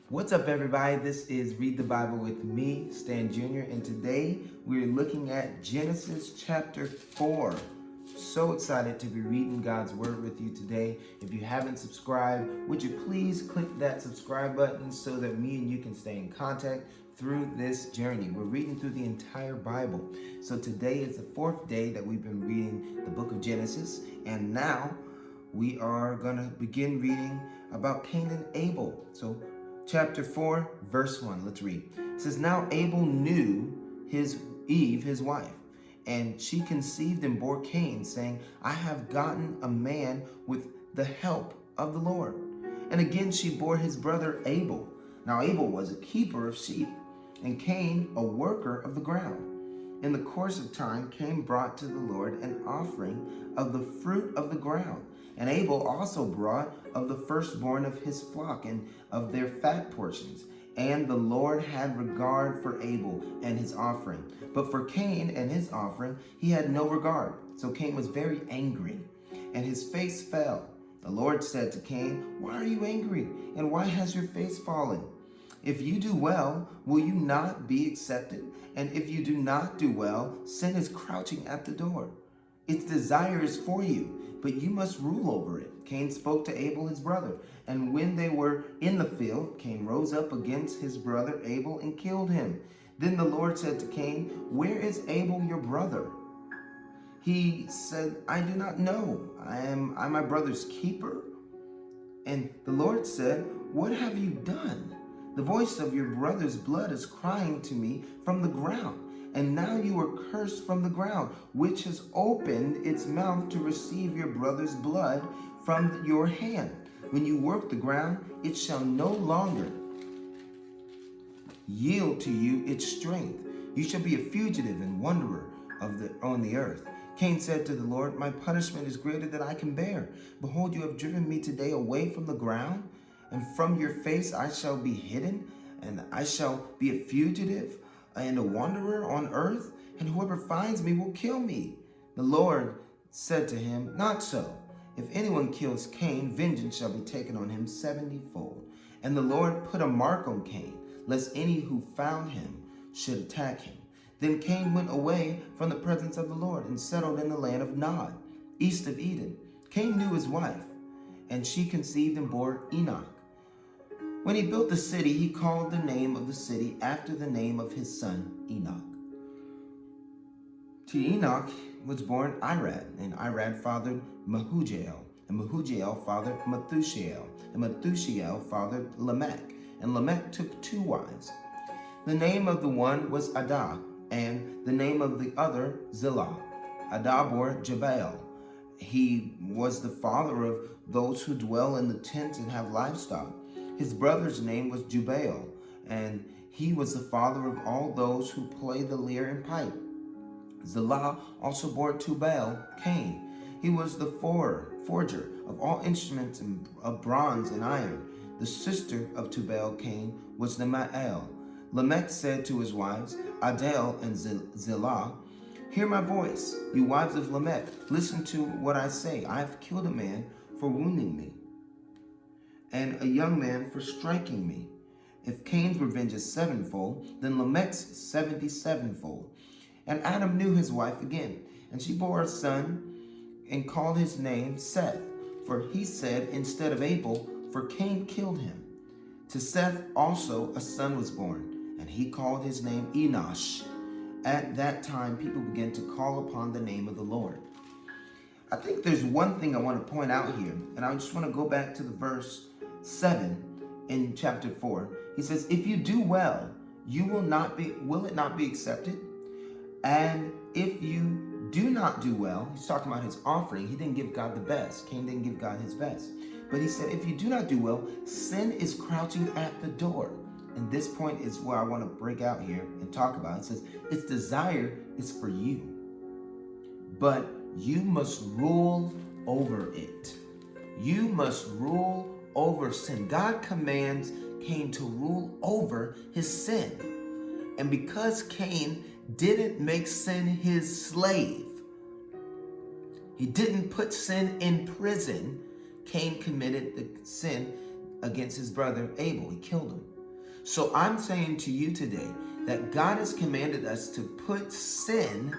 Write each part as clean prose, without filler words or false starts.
What's up, everybody? This is Read the Bible with me, Stan Jr., and today we're looking at Genesis chapter 4. So excited to be reading God's Word with you today. If you haven't subscribed, would you please click that subscribe button so that me and you can stay in contact through this journey. We're reading through the entire Bible. So today is the fourth day that we've been reading the book of Genesis, and now we are going to begin reading about Cain and Abel. So chapter 4, verse 1, let's read. It says, Now Abel knew Eve, his wife, and she conceived and bore Cain, saying, I have gotten a man with the help of the Lord. And again she bore his brother Abel. Now Abel was a keeper of sheep, and Cain a worker of the ground. In the course of time, Cain brought to the Lord an offering of the fruit of the ground. And Abel also brought of the firstborn of his flock and of their fat portions. And the Lord had regard for Abel and his offering. But for Cain and his offering he had no regard. So Cain was very angry, and his face fell. The Lord said to Cain, Why are you angry? And why has your face fallen? If you do well, will you not be accepted? And if you do not do well, sin is crouching at the door. Its desire is for you, but you must rule over it. Cain spoke to Abel his brother, and when they were in the field, Cain rose up against his brother Abel and killed him. Then the Lord said to Cain, Where is Abel your brother? He said, I do not know. I am my brother's keeper. And the Lord said, What have you done? The voice of your brother's blood is crying to me from the ground. And now you are cursed from the ground, which has opened its mouth to receive your brother's blood from your hand. When you work the ground, it shall no longer yield to you its strength. You shall be a fugitive and wanderer on the earth. Cain said to the Lord, My punishment is greater than I can bear. Behold, you have driven me today away from the ground, and from your face I shall be hidden, and I shall be a fugitive and a wanderer on earth, and whoever finds me will kill me. The Lord said to him, Not so. If anyone kills Cain, vengeance shall be taken on him 70-fold. And the Lord put a mark on Cain, lest any who found him should attack him. Then Cain went away from the presence of the Lord and settled in the land of Nod, east of Eden. Cain knew his wife, and she conceived and bore Enoch. When he built the city, he called the name of the city after the name of his son Enoch. To Enoch was born Irad, and Irad fathered Mehujael, and Mehujael fathered Methushael, and Methushael fathered Lamech, and Lamech took two wives. The name of the one was Adah, and the name of the other Zillah. Adah bore Jabal. He was the father of those who dwell in the tents and have livestock. His brother's name was Jubal, and he was the father of all those who play the lyre and pipe. Zillah also bore Tubal, Cain. He was the forger of all instruments of bronze and iron. The sister of Tubal, Cain, was Nemael. Lamech said to his wives, Adel and Zillah, Hear my voice, you wives of Lamech. Listen to what I say. I have killed a man for wounding me, and a young man for striking me. If Cain's revenge is 7-fold, then Lamech's 77-fold. And Adam knew his wife again, and she bore a son and called his name Seth. For he said, instead of Abel, for Cain killed him. To Seth also a son was born, and he called his name Enosh. At that time, people began to call upon the name of the Lord. I think there's one thing I want to point out here, and I just want to go back to the verse 7 in chapter 4. He says, If you do well, will it not be accepted? And if you do not do well, he's talking about his offering. He didn't give God the best. Cain didn't give God his best. But he said, if you do not do well, sin is crouching at the door. And this point is where I want to break out here and talk about. It says, its desire is for you, but you must rule over it. You must rule over sin. God commands Cain to rule over his sin. And because Cain didn't make sin his slave, he didn't put sin in prison, Cain committed the sin against his brother Abel. He killed him. So I'm saying to you today that God has commanded us to put sin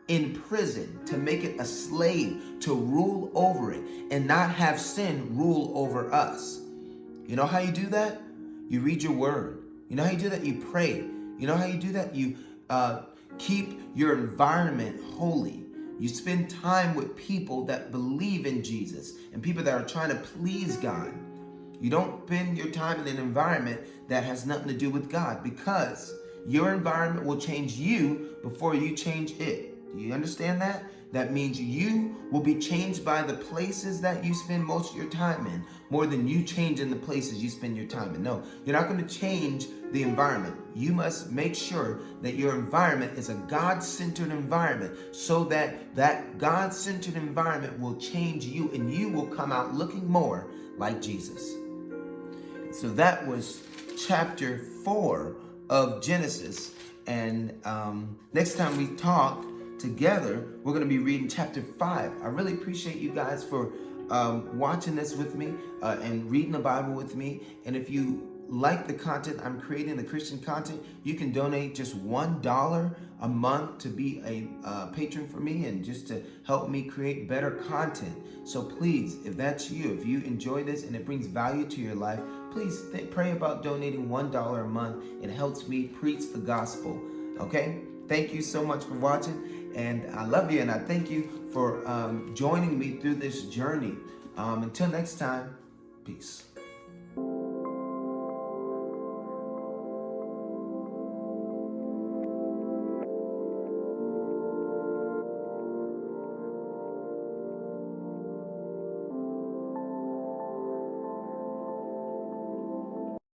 in prison, to make it a slave, to rule over it, and not have sin rule over us. You know how you do that? You read your word. You know how you do that? You pray. You know how you do that? You keep your environment holy. You spend time with people that believe in Jesus and people that are trying to please God. You don't spend your time in an environment that has nothing to do with God, because your environment will change you before you change it. Do you understand that? That means you will be changed by the places that you spend most of your time in, more than you changing the places you spend your time in. No, you're not going to change the environment. You must make sure that your environment is a God-centered environment, so that that God-centered environment will change you and you will come out looking more like Jesus. So that was chapter 4 of Genesis. And next time we talk together, we're going to be reading chapter 5. I really appreciate you guys for watching this with me and reading the Bible with me. And if you like the content I'm creating, the Christian content, you can donate just $1 a month to be a patron for me and just to help me create better content. So please, if that's you, if you enjoy this and it brings value to your life, please pray about donating $1 a month. It helps me preach the gospel. Okay? Thank you so much for watching, and I love you, and I thank you for joining me through this journey. Until next time, peace.